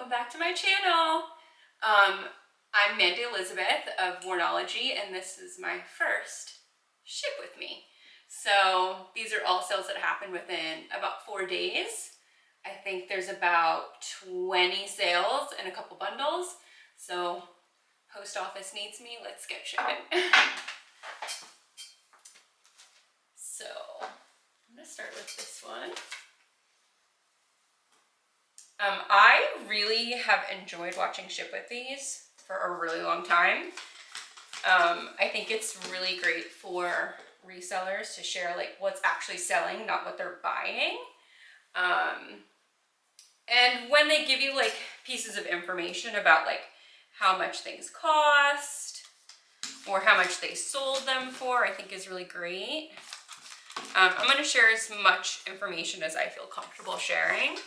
welcome back to my channel. I'm Mandy Elizabeth of Wornologie, and this is my first ship with me. So these are all sales that happen within about 4 days. I think there's about 20 sales and a couple bundles. So post office needs me, let's get shipping. So I'm gonna start with this one. I really have enjoyed watching Ship With these for a really long time. I think it's really great for resellers to share like what's actually selling, not what they're buying. And when they give you like pieces of information about like how much things cost or how much they sold them for, I think is really great. I'm going to share as much information as I feel comfortable sharing.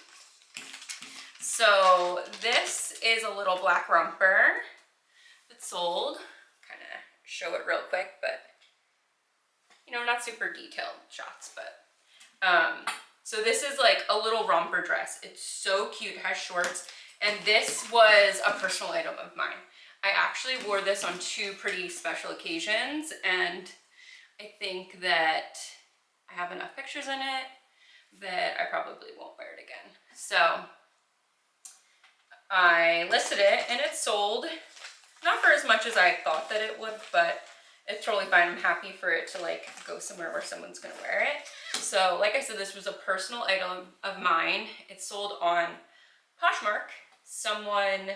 So this is a little black romper that sold. Kind of show it real quick, but you know, not super detailed shots, but so this is like a little romper dress. It's so cute, it has shorts, and this was a personal item of mine. I actually wore this on 2 pretty special occasions, and I think that I have enough pictures in it that I probably won't wear it again. So I listed it and it sold, not for as much as I thought that it would, but it's totally fine. I'm happy for it to like go somewhere where someone's gonna wear it. So like I said, this was a personal item of mine. It sold on Poshmark. Someone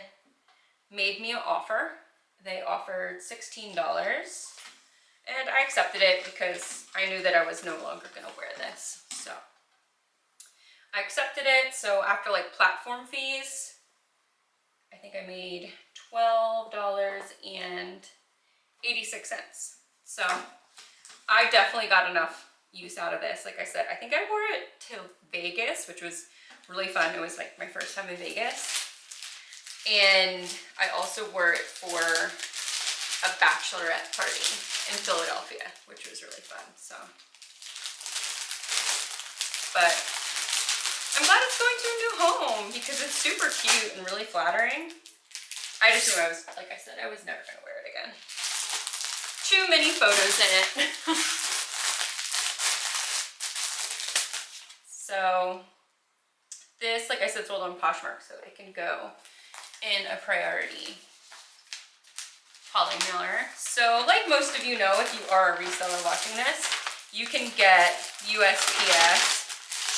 made me an offer. They offered $16 and I accepted it because I knew that I was no longer gonna wear this. So I accepted it. So after like platform fees, I think I made $12.86. So I definitely got enough use out of this. Like I said, I think I wore it to Vegas, which was really fun. It was like my first time in Vegas. And I also wore it for a bachelorette party in Philadelphia, which was really fun. So, but I'm glad it's going to a new home because it's super cute and really flattering. I just knew I was, like I said, I was never going to wear it again. Too many photos in it. So this, like I said, sold on Poshmark, so it can go in a priority poly mailer. So like most of you know, if you are a reseller watching this, you can get USPS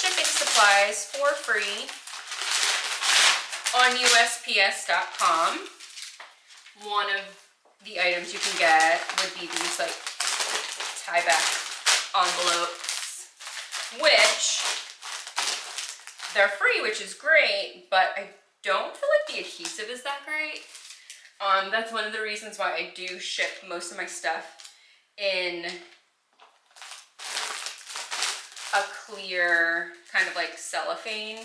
shipping supplies for free on USPS.com. One of the items you can get would be these like tie back envelopes, which they're free, which is great, but I don't feel like the adhesive is that great. That's one of the reasons why I do ship most of my stuff in a clear kind of like cellophane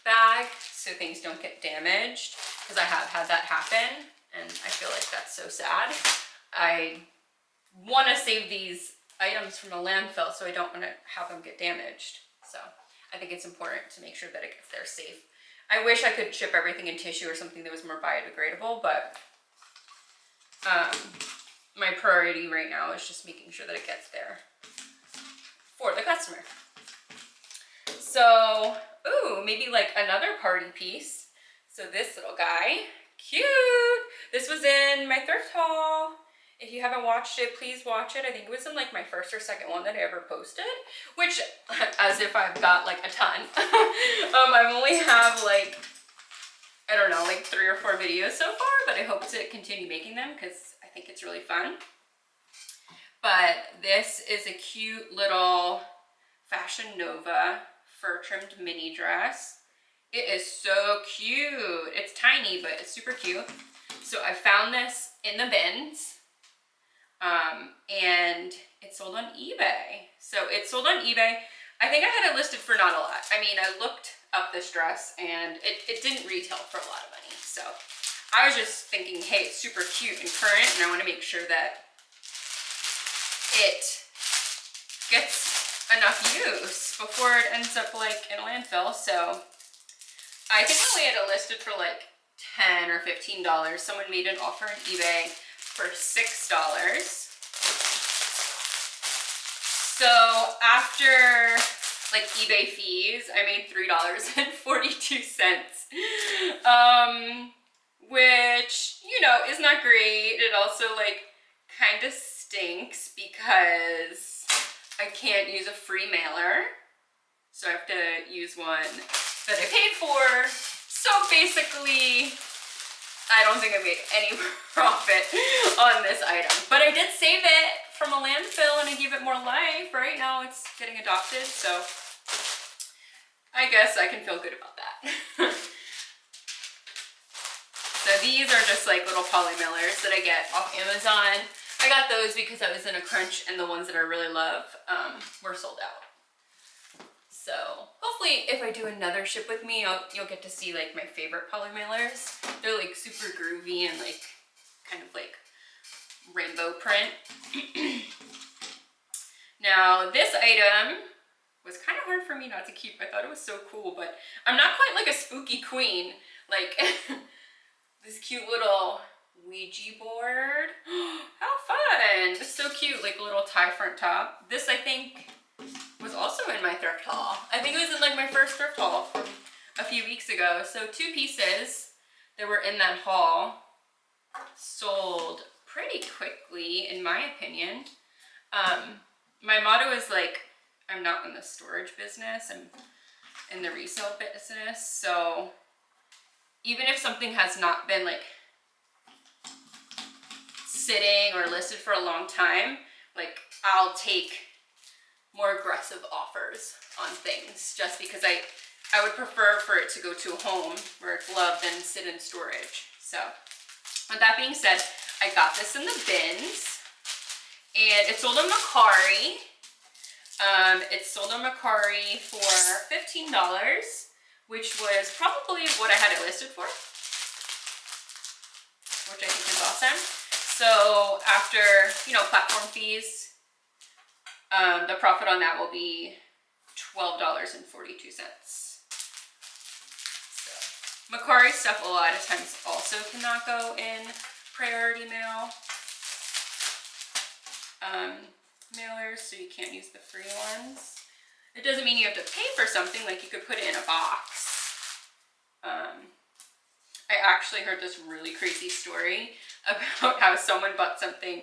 bag so things don't get damaged, because I have had that happen and I feel like that's so sad. I want to save these items from a landfill, so I don't want to have them get damaged. So I think it's important to make sure that it gets there safe. I wish I could ship everything in tissue or something that was more biodegradable, but my priority right now is just making sure that it gets there for the customer. So, ooh, maybe like another party piece. So this little guy, cute. This was in my thrift haul. If you haven't watched it, please watch it. I think it was in like my first or second one that I ever posted, which, as if I've got like a ton. I only have like, I don't know, like 3 or 4 videos so far, but I hope to continue making them because I think it's really fun. But this is a cute little Fashion Nova fur trimmed mini dress. It is so cute. It's tiny, but it's super cute. So I found this in the bins. And it sold on eBay. So it sold on eBay. I think I had it listed for not a lot. I mean, I looked up this dress and it didn't retail for a lot of money. So I was just thinking, hey, it's super cute and current, and I want to make sure that it gets enough use before it ends up like in a landfill. So I think I only had it listed for like $10 or $15. Someone made an offer on eBay for $6. So after like eBay fees, I made $3.42. Which, you know, is not great. It also like kind of stinks because I can't use a free mailer. So I have to use one that I paid for. So basically, I don't think I made any profit on this item. But I did save it from a landfill and I gave it more life. Right now it's getting adopted, so I guess I can feel good about that. So these are just like little poly mailers that I get off Amazon. I got those because I was in a crunch and the ones that I really love were sold out. So hopefully if I do another ship with me, you'll get to see like my favorite poly mailers. They're like super groovy and like kind of like rainbow print. Now this item was kind of hard for me not to keep. I thought it was so cool, but I'm not quite like a spooky queen. Like this cute little Ouija board. How fun! It's so cute, like a little tie front top. This I think was also in my thrift haul. I think it was in like my first thrift haul from a few weeks ago. So 2 pieces that were in that haul sold pretty quickly, in my opinion. My motto is like, I'm not in the storage business, I'm in the resale business. So even if something has not been like sitting or listed for a long time, like I'll take more aggressive offers on things just because I would prefer for it to go to a home where it's loved than sit in storage. So with that being said, I got this in the bins and it's sold on Mercari. It's sold on Mercari for $15, which was probably what I had it listed for, which I think is awesome. So after, you know, platform fees, the profit on that will be $12.42. So Mercari stuff a lot of times also cannot go in priority mail mailers, so you can't use the free ones. It doesn't mean you have to pay for something, like you could put it in a box. I actually heard this really crazy story about how someone bought something,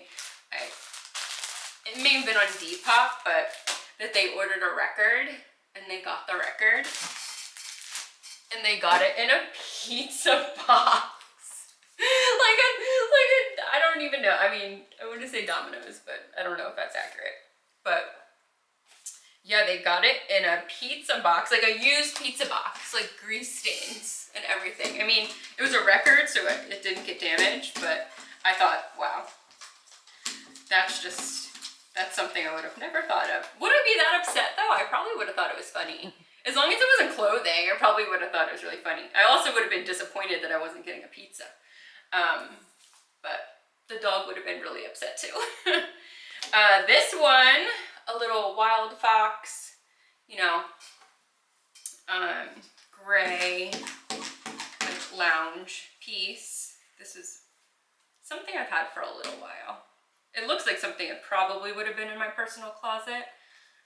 it may have been on Depop, but that they ordered a record and they got the record and they got it in a pizza box. I don't even know. I mean, I want to say Domino's, but I don't know if that's accurate. But yeah, they got it in a pizza box, like a used pizza box, like grease stains and everything. I mean, it was a record, so it didn't get damaged, but I thought, wow, that's something I would have never thought of. Would I be that upset though? I probably would have thought it was funny. As long as it wasn't clothing, I probably would have thought it was really funny. I also would have been disappointed that I wasn't getting a pizza. But the dog would have been really upset too. This one, a little wild fox, you know, gray like lounge piece. This is something I've had for a little while. It looks like something that probably would have been in my personal closet.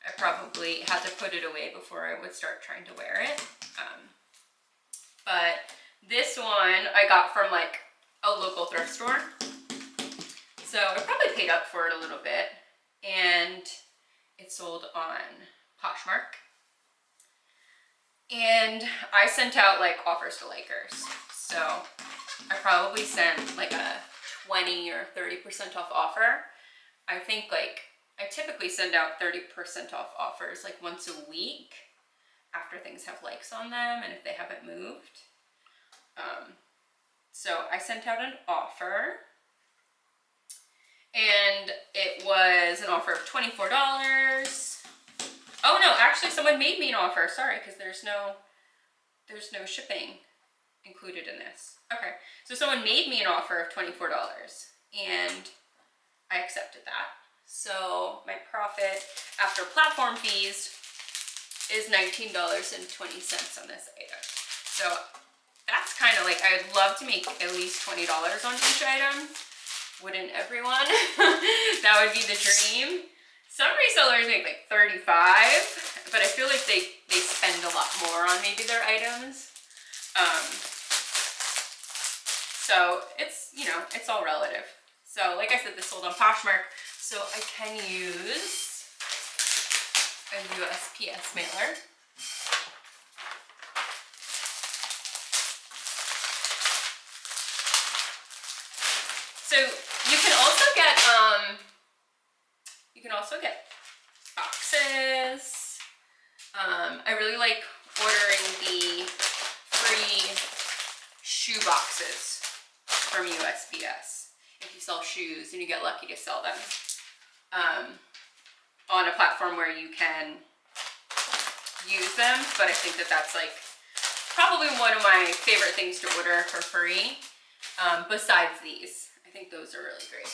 I probably had to put it away before I would start trying to wear it. But this one I got from like a local thrift store. So I probably paid up for it a little bit, and it sold on Poshmark. And I sent out like offers to Lakers. So I probably sent like a 20 or 30% off offer. I think like I typically send out 30% off offers like once a week after things have likes on them and if they haven't moved. So I sent out an offer and it was an offer of $24. Oh no, actually someone made me an offer, sorry, because there's no shipping included in this. Okay, so someone made me an offer of $24 and I accepted that. So my profit after platform fees is $19.20 on this item. So that's kind of like, I would love to make at least $20 on each item. Wouldn't everyone? That would be the dream. Some resellers make like 35, but I feel like they spend a lot more on maybe their items. So it's, you know, it's all relative. So like I said, this sold on Poshmark, so I can use a USPS mailer. So you can also get boxes. I really like ordering the free shoe boxes from USPS. If you sell shoes and you get lucky to sell them on a platform where you can use them, but I think that that's like probably one of my favorite things to order for free. Besides these, I think those are really great.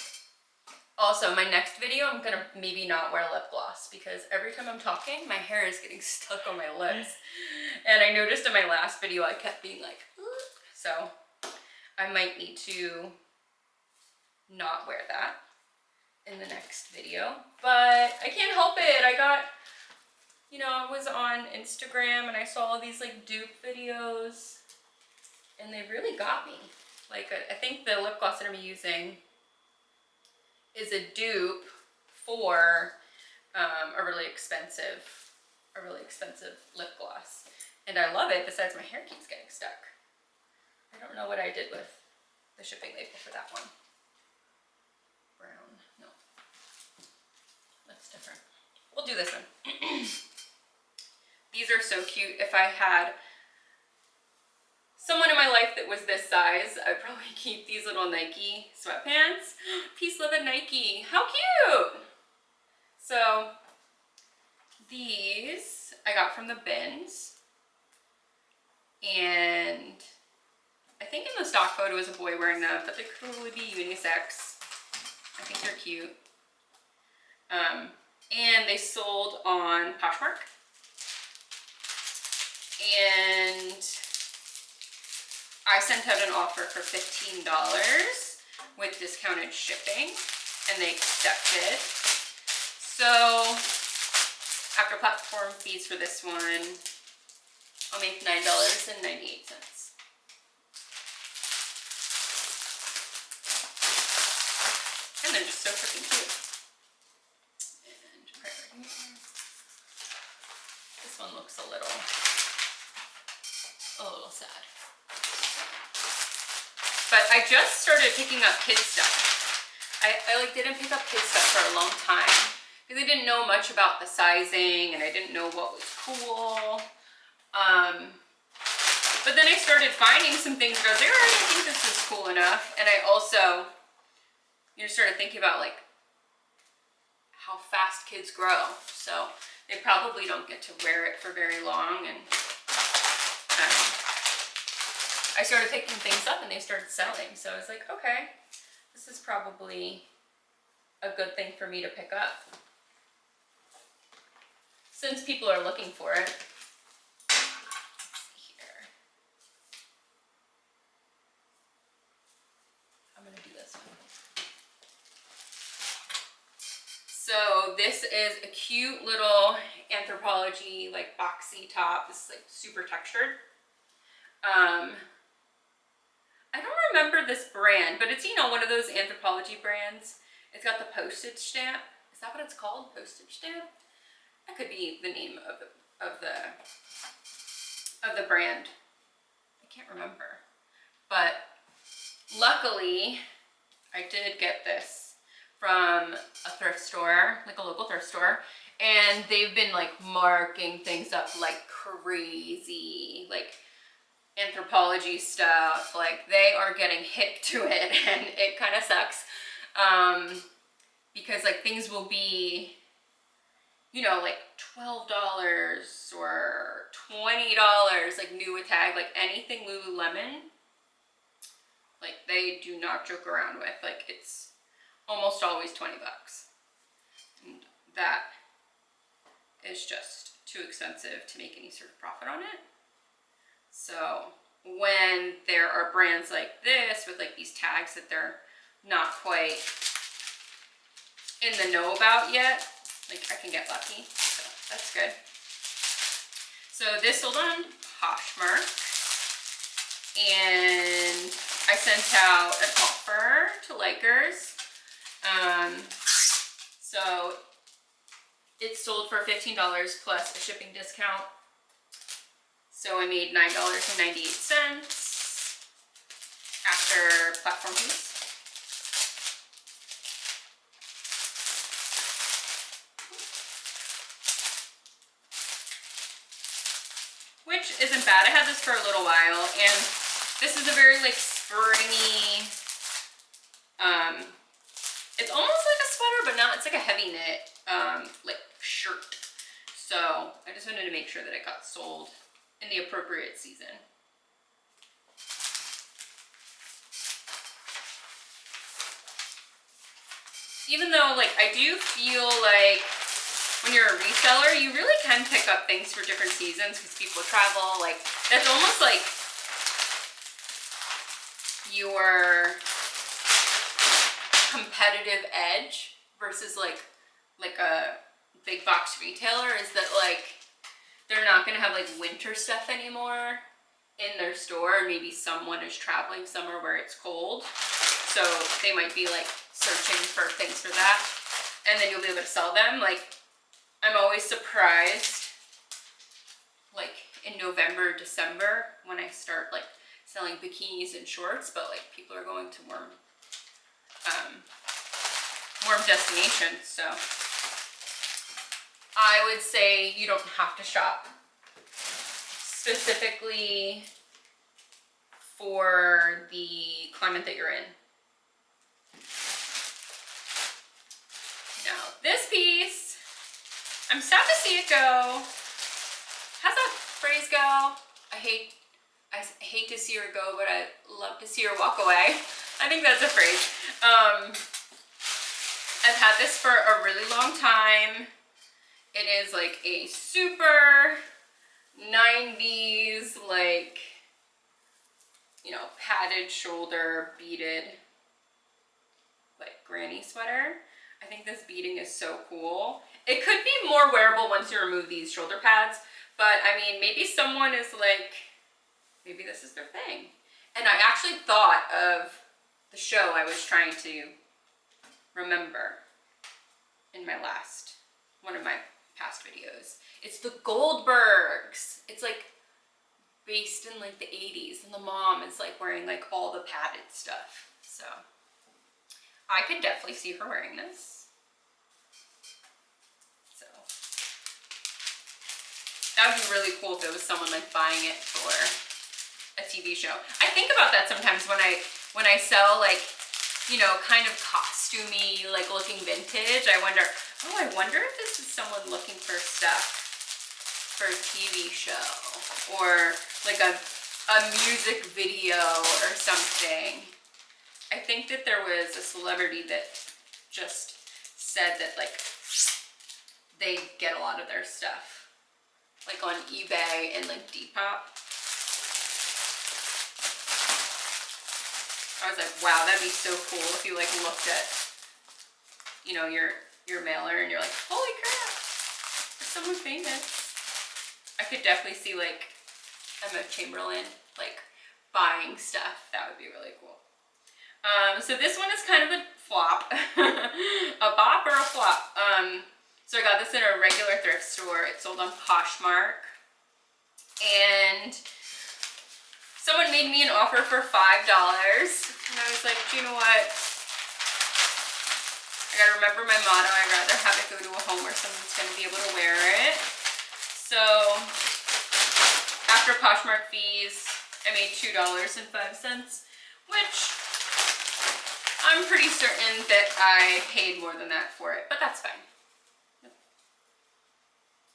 Also, my next video, I'm gonna maybe not wear lip gloss because every time I'm talking, my hair is getting stuck on my lips. And I noticed in my last video, I kept being like, ugh. So I might need to not wear that in the next video, but I can't help it. I got, you know, I was on Instagram and I saw all these like dupe videos and they really got me. Like, I think the lip gloss that I'm using is a dupe for a really expensive lip gloss. And I love it, besides my hair keeps getting stuck. I don't know what I did with the shipping label for that one. Brown, no. That's different. We'll do this one. These are so cute. If I had someone in my life that was this size, I'd probably keep these little Nike sweatpants. Peace, love, and Nike. How cute! So these I got from the bins. And I think in the stock photo is a boy wearing them, but they could probably be unisex. I think they're cute. And they sold on Poshmark. And I sent out an offer for $15 with discounted shipping, and they accepted. So after platform fees for this one, I'll make $9.98. And they're just so freaking cute. And right here. This one looks a little sad. But I just started picking up kids stuff. I like didn't pick up kids stuff for a long time because I didn't know much about the sizing and I didn't know what was cool. But then I started finding some things where I was like, all right, I think this is cool enough. And I also, you know, started thinking about like how fast kids grow. So they probably don't get to wear it for very long. And I started picking things up and they started selling. So I was like, okay, this is probably a good thing for me to pick up, since people are looking for it. Let's see here. I'm gonna do this one. So this is a cute little Anthropologie, like boxy top. This is like super textured. I don't remember this brand, but it's, you know, one of those Anthropologie brands. It's got the postage stamp. Is that what it's called? Postage stamp? That could be the name of the brand. I can't remember. But luckily, I did get this from a thrift store, like a local thrift store, and they've been like marking things up like crazy, like Anthropologie stuff. Like they are getting hip to it, and it kind of sucks. Because like things will be, you know, like $12 or $20, like new with tag, like anything Lululemon, like they do not joke around with. Like it's almost always $20. And that is just too expensive to make any sort of profit on it. So when there are brands like this with like these tags that they're not quite in the know about yet, like I can get lucky, so that's good. So this sold on Poshmark, and I sent out an offer to likers. So it sold for $15 plus a shipping discount. So I made $9.98 after platform fees. Which isn't bad. I had this for a little while, and this is a very like springy, it's almost like a sweater, but not, it's like a heavy knit, like shirt. So I just wanted to make sure that it got sold in the appropriate season. Even though like I do feel like when you're a reseller, you really can pick up things for different seasons because people travel. Like that's almost like your competitive edge versus like a big box retailer, is that like they're not gonna have like winter stuff anymore in their store, and maybe someone is traveling somewhere where it's cold, so they might be like searching for things for that, and then you'll be able to sell them. Like I'm always surprised like in November, December when I start like selling bikinis and shorts, but like people are going to warm destinations. So I would say you don't have to shop specifically for the climate that you're in. Now this piece, I'm sad to see it go. How's that phrase go? I hate to see her go, but I love to see her walk away. I think that's a phrase. I've had this for a really long time. It is like a super 90s, like, you know, padded shoulder, beaded, like granny sweater. I think this beading is so cool. It could be more wearable once you remove these shoulder pads, but I mean, maybe someone is like, maybe this is their thing. And I actually thought of the show I was trying to remember in my one of my past videos. It's the Goldbergs. It's like based in like the 80s, and the mom is like wearing like all the padded stuff. So I could definitely see her wearing this. So that would be really cool if it was someone like buying it for a TV show. I think about that sometimes when I sell like, you know, kind of costumey, like looking vintage. I wonder if this is someone looking for stuff for a TV show or like a music video or something. I think that there was a celebrity that just said that like they get a lot of their stuff like on eBay and like Depop. I was like, wow, that'd be so cool if you like looked at, you know, your mailer and you're like, holy crap, it's someone famous. I could definitely see like Emma Chamberlain like buying stuff. That would be really cool. So this one is kind of a flop, a bop or a flop. So I got this in a regular thrift store. It sold on Poshmark, and someone made me an offer for $5, and I was like, you know what? I gotta remember my motto. I'd rather have it go to a home where someone's gonna be able to wear it. So after Poshmark fees, I made $2.05, which I'm pretty certain that I paid more than that for it, but that's fine.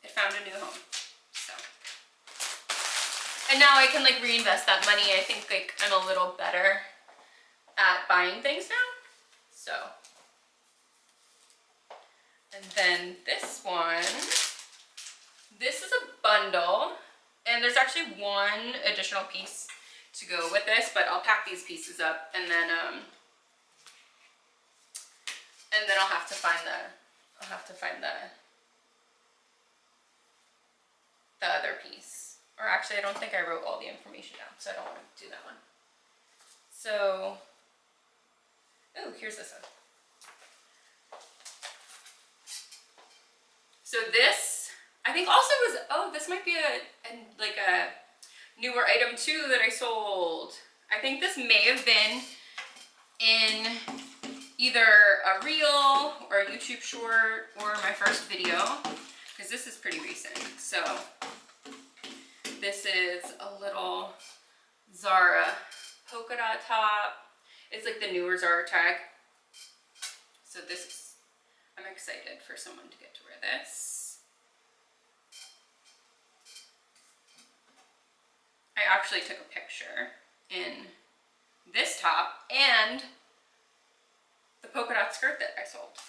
It found a new home, so. And now I can like reinvest that money. I think like I'm a little better at buying things now, so. And then this one, this is a bundle, And there's actually one additional piece to go with this, but I'll pack these pieces up and then I'll have to find the other piece. Or actually, I don't think I wrote all the information down, so I don't want to do that one. So, oh, here's this one. So this, I think also was, oh, this might be like a newer item too that I sold. I think this may have been in either a reel or a YouTube short or my first video, because this is pretty recent. So this is a little Zara polka dot top. It's like the newer Zara tag. So this is, I'm excited for someone to get to wear this. I actually took a picture in this top and the polka dot skirt that I sold.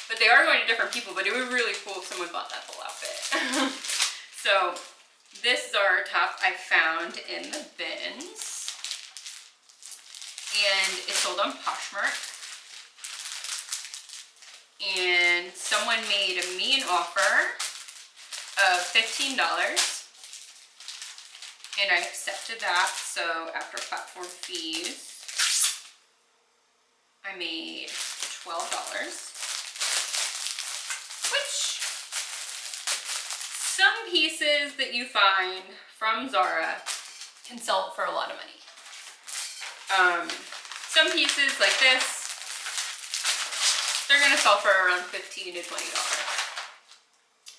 But they are going to different people, but it would be really cool if someone bought that whole outfit. So this Zara top I found in the bins, and it's sold on Poshmark. And someone made me an offer of $15, and I accepted that. So after platform fees, I made $12, which some pieces that you find from Zara can sell for a lot of money. Some pieces like this, they're gonna sell for around $15 to $20.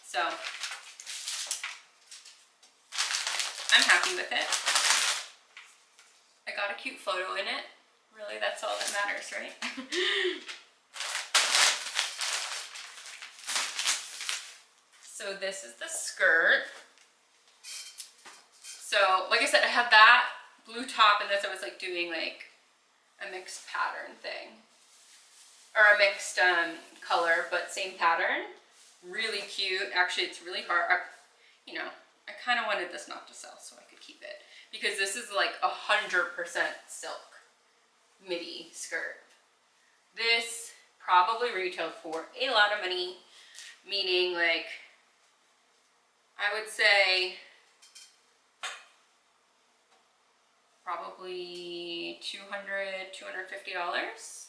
So I'm happy with it. I got a cute photo in it. Really, that's all that matters, right? So this is the skirt. So like I said, I had that blue top, and this I was like doing like a mixed pattern thing. Or a mixed color, but same pattern. Really cute. Actually, it's really hard. I kind of wanted this not to sell so I could keep it, because this is like 100% silk midi skirt. This probably retailed for a lot of money, meaning like I would say probably $200, $250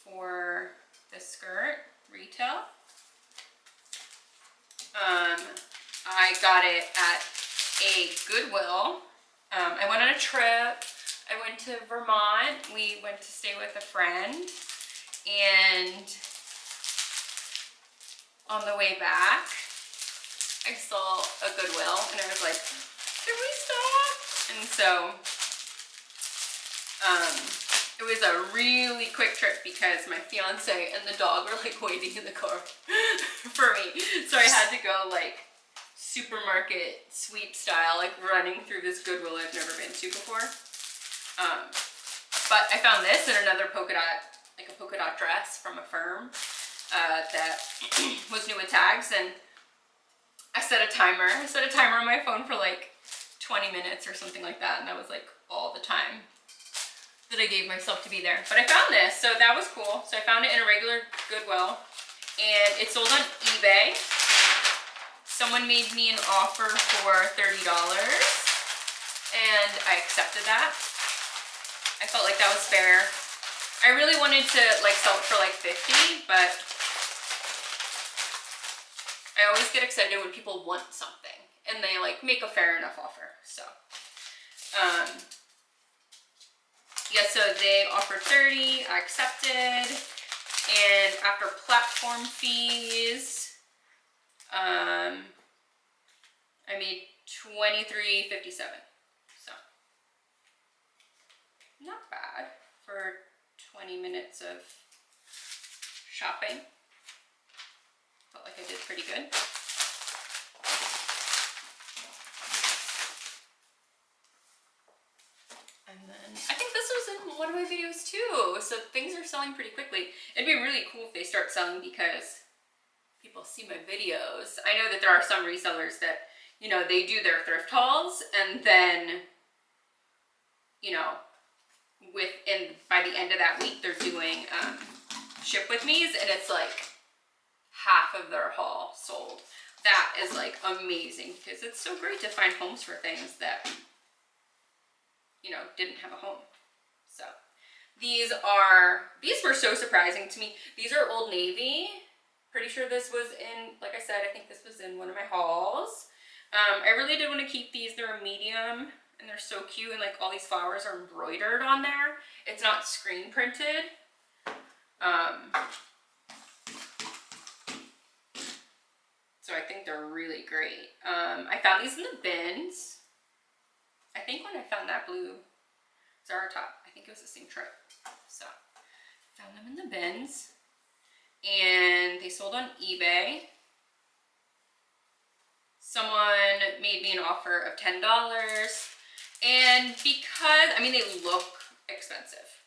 for this skirt retail. I got it at a Goodwill. I went on a trip. I went to Vermont. We went to stay with a friend, and on the way back, I saw a Goodwill, and I was like, "Can we stop?" And so, it was a really quick trip because my fiance and the dog were like waiting in the car for me. So I had to go like supermarket sweep style, like running through this Goodwill I've never been to before. But I found this in another polka dot, like a polka dot dress from a firm that was new with tags, and I set a timer. I set a timer on my phone for like 20 minutes or something like that, and that was like all the time that I gave myself to be there. But I found this, so that was cool. So I found it in a regular Goodwill, and it's sold on eBay. Someone made me an offer for $30, and I accepted that. I felt like that was fair. I really wanted to like sell it for like $50, but I always get excited when people want something and they like make a fair enough offer. So yeah, so they offered $30, I accepted, and after platform fees, I made $23.57. So not bad for 20 minutes of shopping. Felt like I did pretty good. And then I think this was in one of my videos too. So things are selling pretty quickly. It'd be really cool if they start selling because people see my videos. I know that there are some resellers that you know, they do their thrift hauls, and then, you know, by the end of that week, they're doing ship with me's, and it's like half of their haul sold. That is like amazing, because it's so great to find homes for things that, you know, didn't have a home. So these were so surprising to me. These are Old Navy. Pretty sure this was in, like I said, I think this was in one of my hauls. I really did want to keep these. They're a medium, and they're so cute, and like all these flowers are embroidered on there. It's not screen printed. So I think they're really great. I found these in the bins. I think when I found that blue Zara top, I think it was the same trip. So found them in the bins, and they sold on eBay. Someone made me an offer of $10, and because, I mean, they look expensive,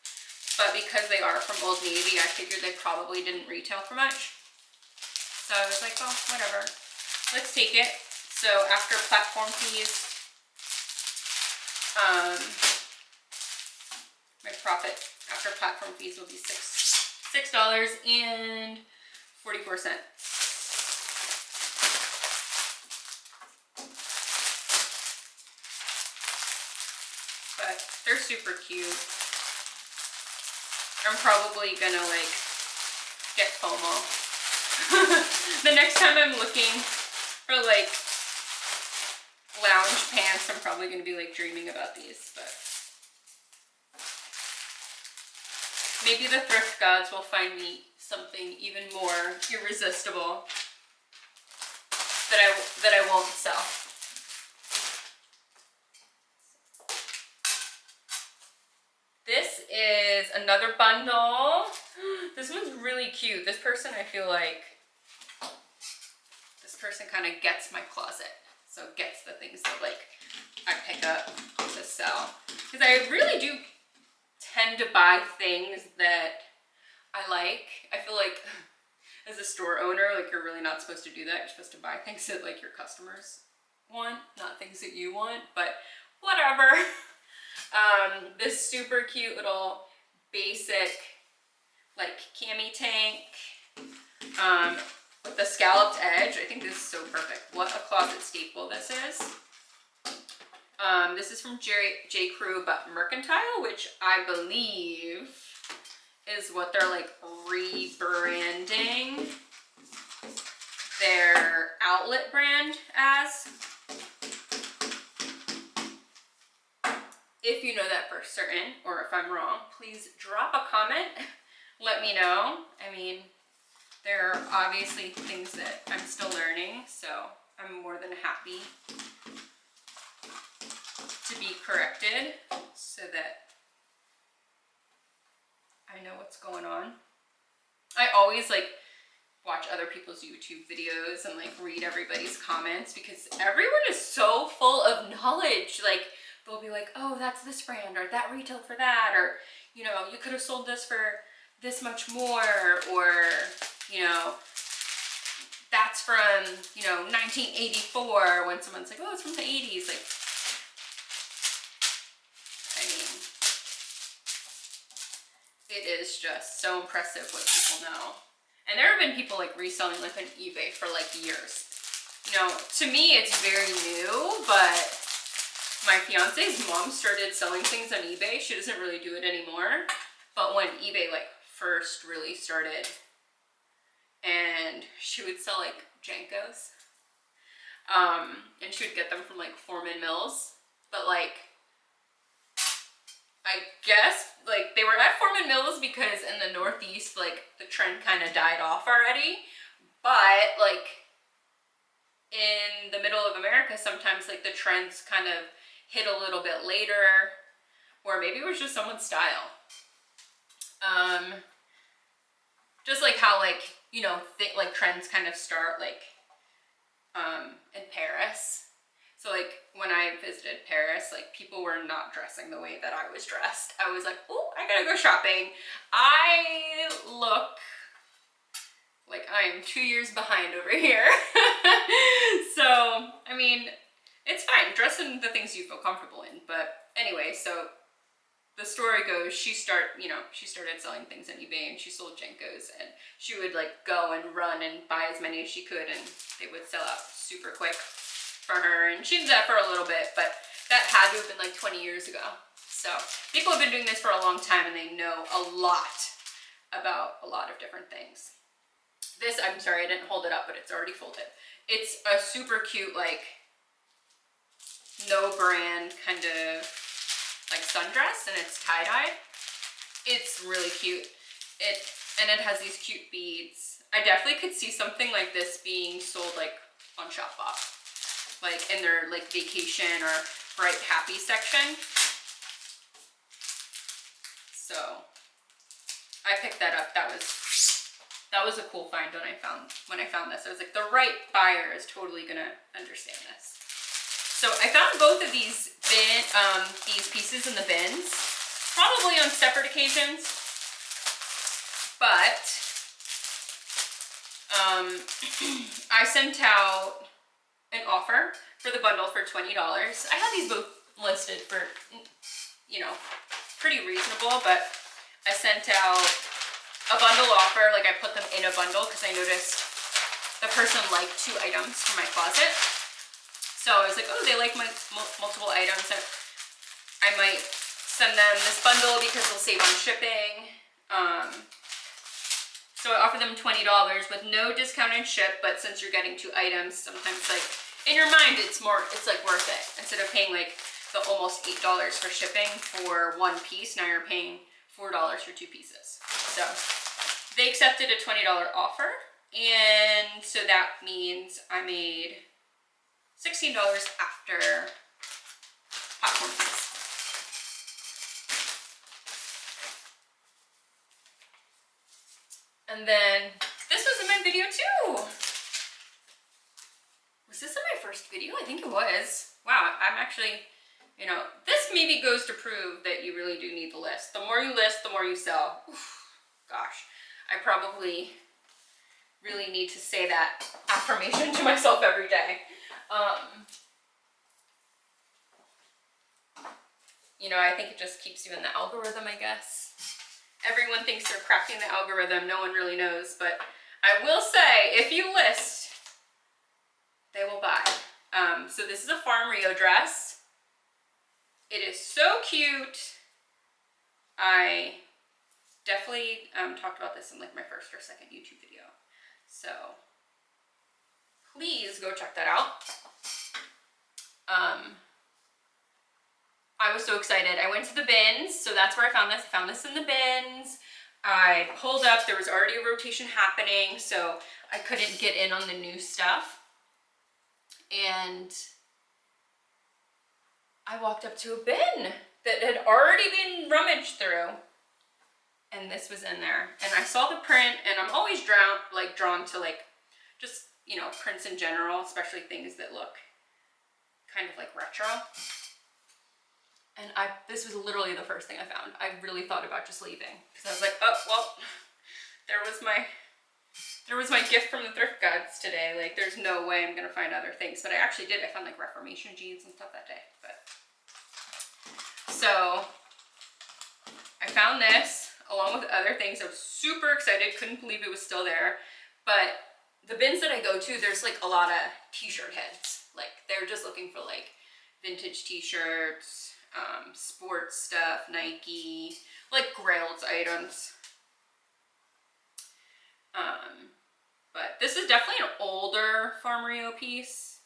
but because they are from Old Navy, I figured they probably didn't retail for much. So I was like, oh, whatever, let's take it. So after platform fees, my profit after platform fees will be $6.44. But they're super cute. I'm probably gonna like get FOMO. The next time I'm looking for like lounge pants, I'm probably gonna be like dreaming about these, but maybe the thrift gods will find me something even more irresistible that I won't sell. This is another bundle. This one's really cute. This person, I feel like, this person kind of gets my closet. So gets the things that like I pick up to sell. Because I really do tend to buy things that I like. I feel like as a store owner, like you're really not supposed to do that. You're supposed to buy things that like your customers want, not things that you want, but whatever. This super cute little basic like cami tank with the scalloped edge. I think this is so perfect. What a closet staple this is. This is from J. Crew but Mercantile, which I believe is what they're like rebranding their outlet brand as. If you know that for certain, or if I'm wrong, please drop a comment. Let me know. I mean, there are obviously things that I'm still learning, so I'm more than happy to be corrected so that I know what's going on. I always like watch other people's YouTube videos and like read everybody's comments, because everyone is so full of knowledge. Like, they'll be like, oh, that's this brand, or that retailed for that, or, you know, you could have sold this for this much more, or, you know, that's from, you know, 1984, when someone's like, oh, it's from the 80s. Like, I mean, it is just so impressive what people know. And there have been people like reselling like on eBay for like years. You know, to me, it's very new, but my fiance's mom started selling things on eBay. She doesn't really do it anymore. But when eBay like first really started, and she would sell like Jankos, and she would get them from like Foreman Mills. But like, I guess like they were at Foreman Mills because in the Northeast, like the trend kind of died off already. But like in the middle of America, sometimes like the trends kind of hit a little bit later, or maybe it was just someone's style. Just like how like, you know, like trends kind of start like in Paris. So like when I visited Paris, like people were not dressing the way that I was dressed. I was like, oh, I gotta go shopping. I look Like, I am 2 years behind over here. So, I mean, it's fine. Dress in the things you feel comfortable in. But anyway, so the story goes, she started selling things on eBay, and she sold Jenkos, and she would like go and run and buy as many as she could, and they would sell out super quick for her. And she did that for a little bit, but that had to have been like 20 years ago. So people have been doing this for a long time, and they know a lot about a lot of different things. This, I'm sorry, I didn't hold it up, but it's already folded. It's a super cute, like, no brand kind of like sundress, and it's tie-dye. It's really cute. And it has these cute beads. I definitely could see something like this being sold like on Shopbop, like in their like vacation or bright happy section. So I picked that up. That was a cool find when I found this. I was like, the right buyer is totally gonna understand this. So I found both of these pieces in the bins, probably on separate occasions, but I sent out an offer for the bundle for $20. I had these both listed for, you know, pretty reasonable, but I sent out a bundle offer. Like, I put them in a bundle because I noticed the person liked 2 items from my closet. So I was like, oh, they like my multiple items. I might send them this bundle because they'll save on shipping. So I offer them $20 with no discount and ship, but since you're getting 2 items, sometimes like in your mind it's like worth it. Instead of paying like the almost $8 for shipping for 1 piece, now you're paying $4 for 2 pieces. So they accepted a $20 offer, and so that means I made $16 after platform fees. And then this was in my video too. Was this in my first video? I think it was. Wow, I'm actually, you know, this maybe goes to prove that you really do need the list. The more you list, the more you sell. Oof, gosh, I probably really need to say that affirmation to myself every day. You know, I think it just keeps you in the algorithm, I guess. Everyone thinks they're cracking the algorithm. No one really knows, but I will say, if you list, they will buy. So this is a Farm Rio dress. It is so cute. I definitely talked about this in like my first or second YouTube video. So please go check that out. I was so excited. I went to the bins, so that's where I found this. I found this in the bins. I pulled up, there was already a rotation happening, so I couldn't get in on the new stuff. And I walked up to a bin that had already been rummaged through, and this was in there. And I saw the print, and I'm always drawn to like just, you know, prints in general, especially things that look kind of like retro. And this was literally the first thing I found. I really thought about just leaving because I was like, oh, well, there was my gift from the thrift gods today. Like, there's no way I'm gonna find other things. But I actually did. I found like Reformation jeans and stuff that day. But so I found this along with other things. I was super excited. Couldn't believe it was still there. But the bins that I go to, there's like a lot of t-shirt heads. Like, they're just looking for like vintage t-shirts, sports stuff, Nike, like Grailed items. But this is definitely an older Farm Rio piece,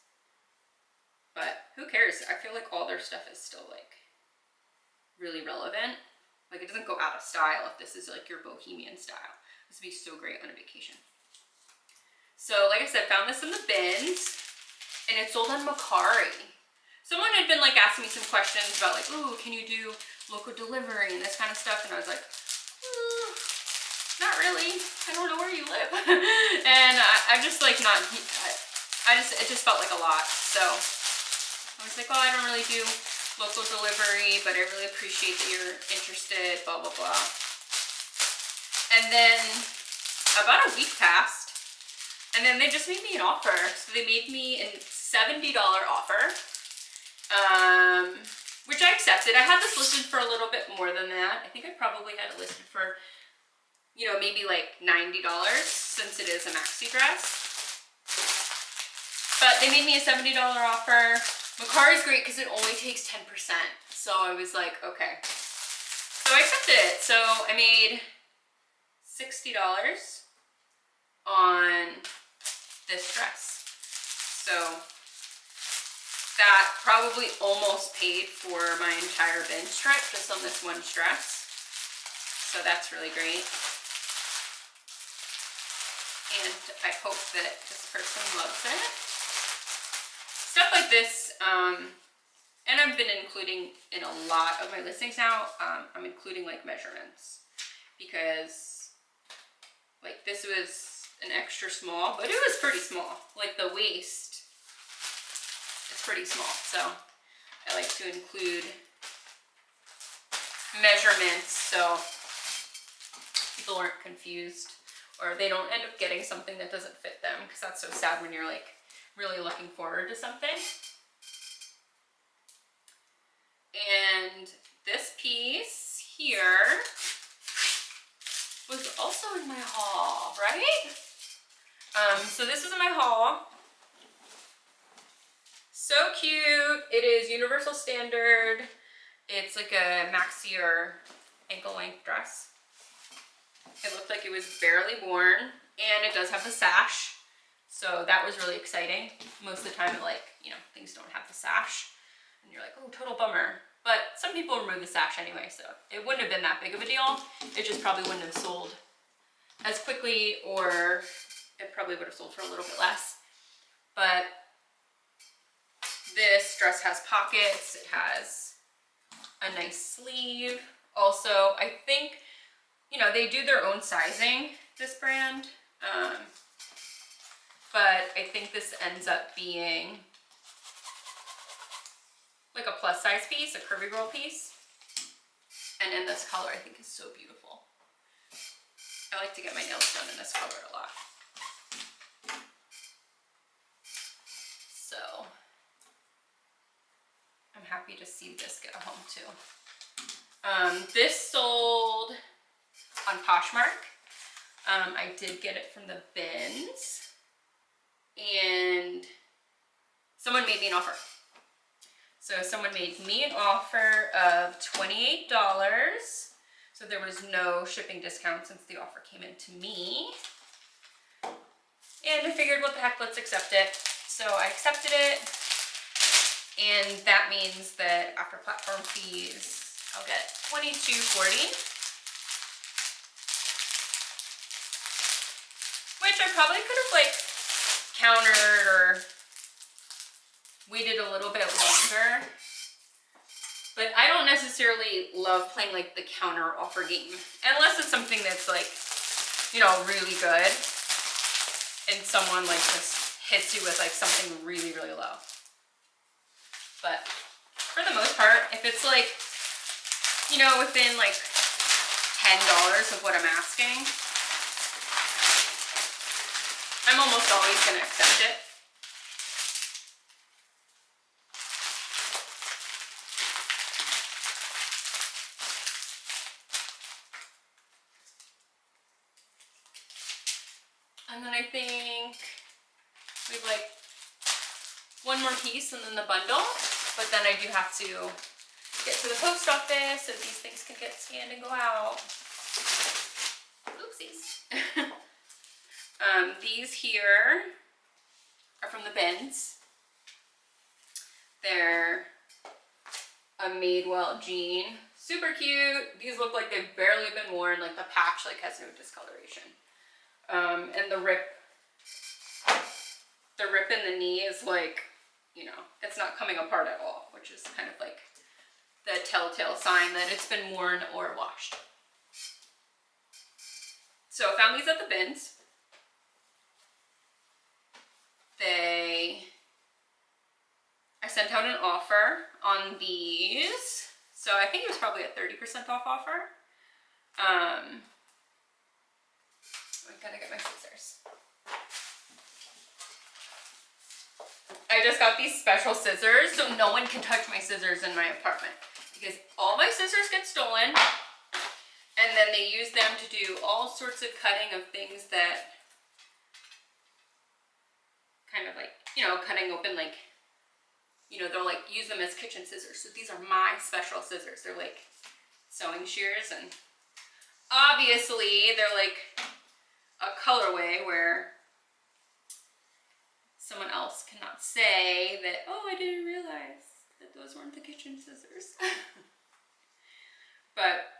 but who cares? I feel like all their stuff is still like really relevant. Like, it doesn't go out of style if this is like your bohemian style. This would be so great on a vacation. So like I said, found this in the bins, and it's sold on Mercari. Someone had been like asking me some questions about like, ooh, can you do local delivery and this kind of stuff? And I was like, not really. I don't know where you live. And I'm just like not, it just felt like a lot. So I was like, oh, I don't really do local delivery, but I really appreciate that you're interested, blah, blah, blah. And then about a week passed, And then they just made me an offer. So they made me a $70 offer, which I accepted. I had this listed for a little bit more than that. I think I probably had it listed for, you know, maybe like $90 since it is a maxi dress. But they made me a $70 offer. Mercari's great because it only takes 10%. So I was like, okay. So I accepted it. So I made $60 on this dress. So that probably almost paid for my entire binge trip just on this one dress. So that's really great. And I hope that this person loves it. Stuff like this, and I've been including in a lot of my listings now, I'm including like measurements, because like this was an extra small, but it was pretty small. Like the waist, it's pretty small. So I like to include measurements so people aren't confused or they don't end up getting something that doesn't fit them, because that's so sad when you're like really looking forward to something. And this piece here was also in my haul, right? So this is in my haul. So cute. It is universal standard. It's like a maxi or ankle length dress. It looked like it was barely worn, and it does have the sash. So that was really exciting. Most of the time, like, you know, things don't have the sash, and you're like, oh, total bummer. But some people remove the sash anyway, so it wouldn't have been that big of a deal. It just probably wouldn't have sold as quickly, or it probably would have sold for a little bit less. But this dress has pockets. It has a nice sleeve. Also, I think, you know, they do their own sizing, this brand. But I think this ends up being like a plus size piece, a curvy girl piece. And in this color, I think is so beautiful. I like to get my nails done in this color a lot. So I'm happy to see this get a home too. This sold on Poshmark. I did get it from the bins, and someone made me an offer. So someone made me an offer of $28. So there was no shipping discount since the offer came in to me. And I figured, what the heck, let's accept it. So I accepted it. And that means that after platform fees, I'll get $22.40. Which I probably could have like countered or waited a little bit longer. But I don't necessarily love playing like the counter offer game, unless it's something that's like, you know, really good and someone like just hits you with like something really, really low. But for the most part, if it's like, you know, within like $10 of what I'm asking, I'm almost always going to accept it. And then I think we have like one more piece and then the bundle, but then I do have to get to the post office so these things can get scanned and go out. Oopsies. These here are from the bins. They're a Madewell jean. Super cute. These look like they've barely been worn. Like the patch like has no discoloration. And the rip in the knee is like, you know, it's not coming apart at all, which is kind of like the telltale sign that it's been worn or washed. So I found these at the bins. I sent out an offer on these. So I think it was probably a 30% off offer. I gotta get my scissors. I just got these special scissors so no one can touch my scissors in my apartment, because all my scissors get stolen and then they use them to do all sorts of cutting of things that kind of like, you know, cutting open, like, you know, they'll like use them as kitchen scissors. So these are my special scissors. They're like sewing shears, and obviously they're like a colorway where someone else cannot say that, oh, I didn't realize that those weren't the kitchen scissors. But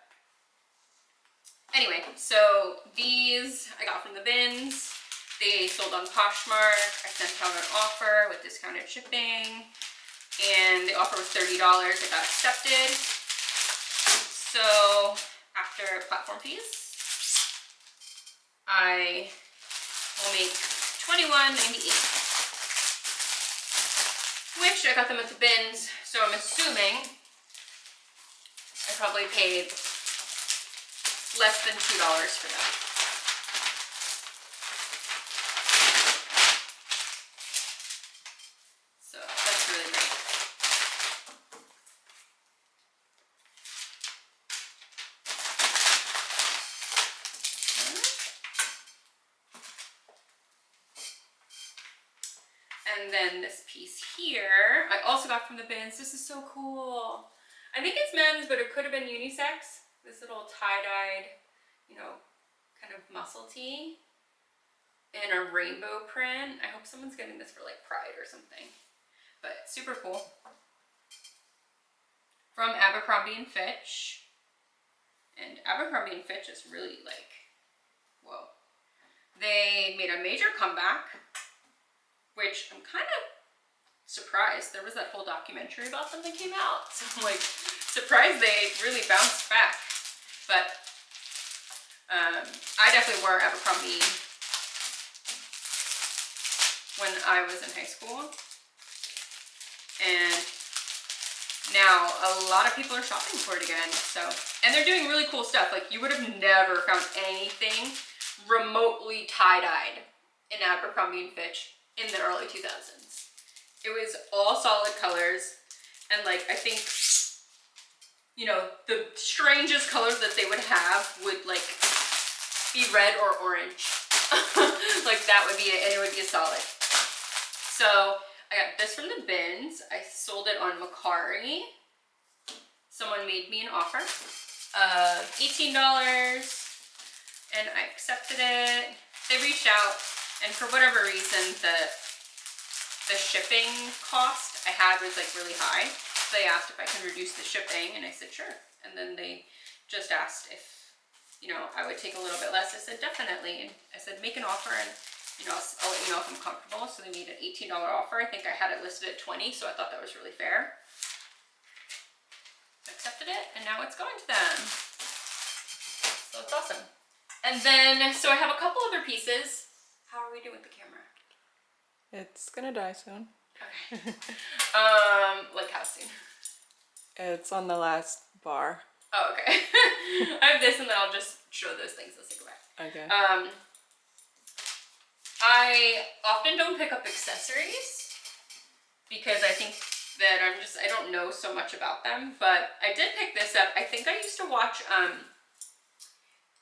anyway, so these I got from the bins. They sold on Poshmark. I sent out an offer with discounted shipping, and the offer was $30. It got accepted. So after platform fees, I will make $21.98, which I got them at the bins. So I'm assuming I probably paid less than $2 for them. So that's really great. And then this piece here, I also got from the bins. This is so cool. I think it's men's, but it could have been unisex. This little tie-dyed, you know, kind of muscle tee in a rainbow print. I hope someone's getting this for like Pride or something, but super cool. From Abercrombie & Fitch. And Abercrombie & Fitch is really like, whoa. They made a major comeback, which I'm kind of surprised. There was that whole documentary about them that came out, so I'm like surprised they really bounced back. But I definitely wore Abercrombie when I was in high school, and now a lot of people are shopping for it again. So, and they're doing really cool stuff. Like, you would have never found anything remotely tie-dyed in Abercrombie & Fitch in the early 2000s. It was all solid colors, and like, I think, you know, the strangest colors that they would have would like be red or orange. Like, that would be it, and it would be a solid. So I got this from the bins. I sold it on Mercari. Someone made me an offer of $18, and I accepted it. They reached out, and for whatever reason, the shipping cost I had was like really high. So they asked if I could reduce the shipping, and I said sure. And then they just asked if, you know, I would take a little bit less. I said definitely. And I said make an offer, and you know, I'll let you know if I'm comfortable. So they made an $18 offer. I think I had it listed at $20, so I thought that was really fair. I accepted it, and now it's going to them. So it's awesome. And then, so I have a couple other pieces. How are we doing with the camera? It's gonna die soon. Okay. Like how soon? It's on the last bar. Oh, okay. I have this, and then I'll just show those things as I go back. Okay. I often don't pick up accessories because I think that I don't know so much about them, but I did pick this up. I think I used to watch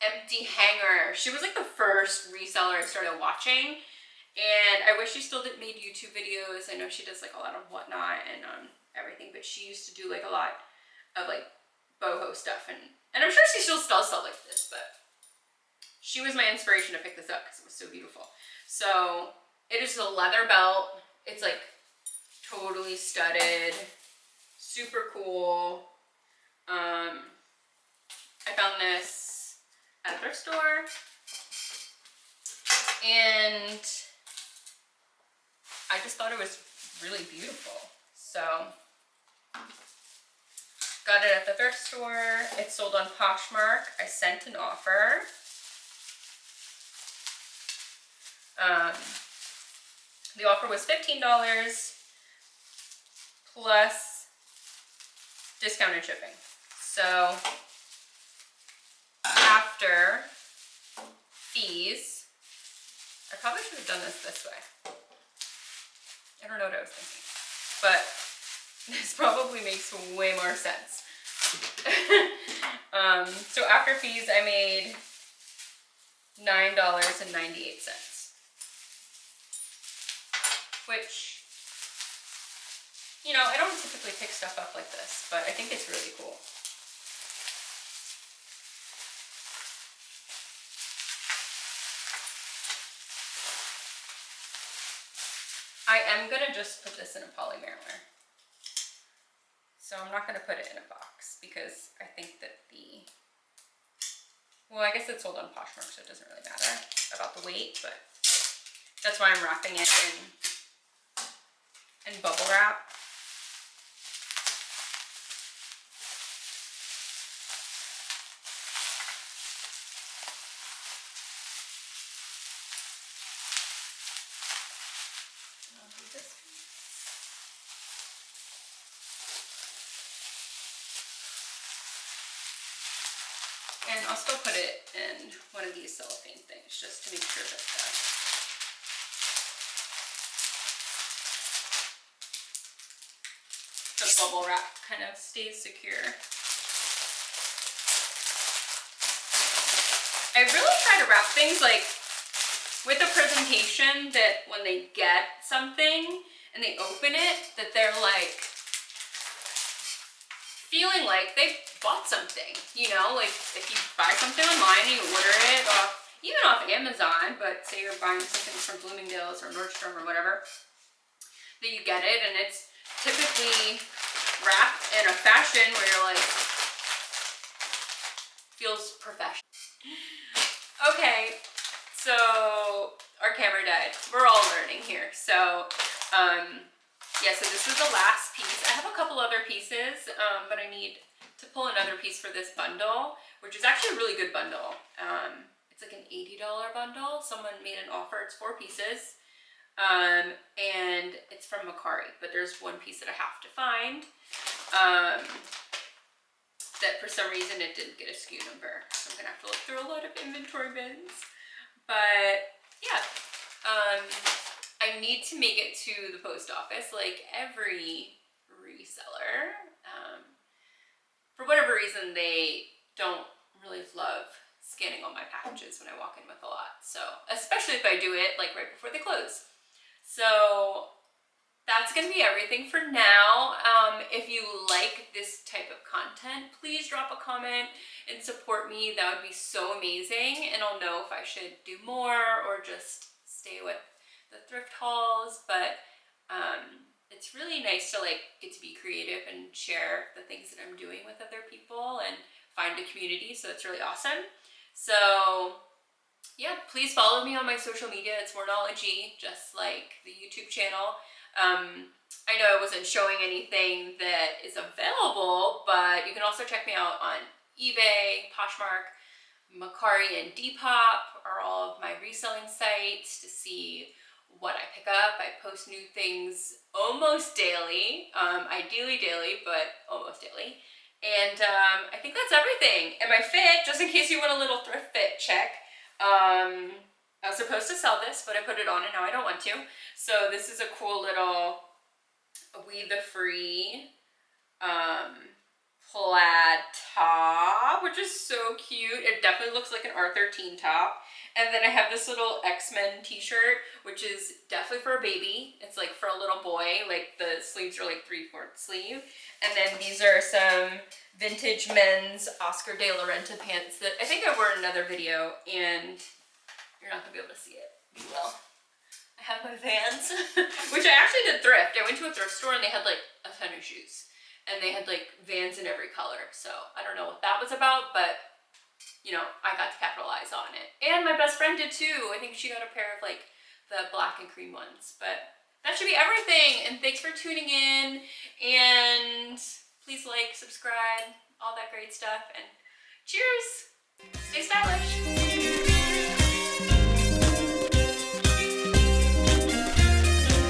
Empty Hanger. She was like the first reseller I started watching, and I wish she still made YouTube videos. I know she does like a lot of whatnot and everything, but she used to do like a lot of like boho stuff, and I'm sure she still does stuff like this, but she was my inspiration to pick this up because it was so beautiful. So it is a leather belt. It's like totally studded, super cool. I found this at a thrift store, and I just thought it was really beautiful. So got it at the thrift store. It's sold on Poshmark. I sent an offer. The offer was $15 plus discounted shipping. So after fees, I probably should have done this way. I don't know what I was thinking, but this probably makes way more sense. So after fees, I made $9.98, which, you know, I don't typically pick stuff up like this, but I think it's really cool. I am gonna just put this in a poly mailer. So I'm not gonna put it in a box because I think that well, I guess it's sold on Poshmark, so it doesn't really matter about the weight, but that's why I'm wrapping it in bubble wrap. I'll do this. And I'll still put it in one of these cellophane things just to make sure that the bubble wrap kind of stays secure. I really try to wrap things like with a presentation that when they get something and they open it, that they're like feeling like they bought something, you know, like if you buy something online and you order it off, even off Amazon, but say you're buying something from Bloomingdale's or Nordstrom or whatever, that you get it and it's typically wrapped in a fashion where you're like, feels professional. Okay, so our camera died. We're all learning here. So, yeah, so this is the last piece. I have a couple other pieces, but I need to pull another piece for this bundle, which is actually a really good bundle. It's like an $80 bundle. Someone made an offer. It's 4 pieces, and it's from Mercari, but there's one piece that I have to find that for some reason it didn't get a SKU number. So I'm gonna have to look through a lot of inventory bins. But yeah, I need to make it to the post office like every reseller. For whatever reason, they don't really love scanning all my packages when I walk in with a lot. So, especially if I do it like right before they close. So that's gonna be everything for now. If you like this type of content, please drop a comment and support me. That would be so amazing. And I'll know if I should do more or just stay with the thrift hauls. But it's really nice to like get to be creative and share the things that I'm doing with other people and find a community. So it's really awesome. So yeah, please follow me on my social media. It's Wornologie, just like the YouTube channel. I know I wasn't showing anything that is available, but you can also check me out on eBay, Poshmark, Mercari, and Depop are all of my reselling sites to see what I pick up. I post new things almost daily, ideally daily, but almost daily. And I think that's everything. And my fit, just in case you want a little thrift fit check, I was supposed to sell this, but I put it on and now I don't want to. So this is a cool little We the Free plaid top, which is so cute. It definitely looks like an R13 top. And then I have this little X-Men t-shirt, which is definitely for a baby. It's like for a little boy, like the sleeves are like 3/4 sleeve. And then these are some vintage men's Oscar de la Renta pants that I think I wore in another video, and you're not gonna be able to see it. You will. I have my Vans, which I actually did thrift. I went to a thrift store and they had like a ton of shoes. And they had like Vans in every color. So I don't know what that was about, but you know, I got to capitalize on it. And my best friend did too. I think she got a pair of like the black and cream ones. But that should be everything. And thanks for tuning in. And please like, subscribe, all that great stuff. And cheers! Stay stylish!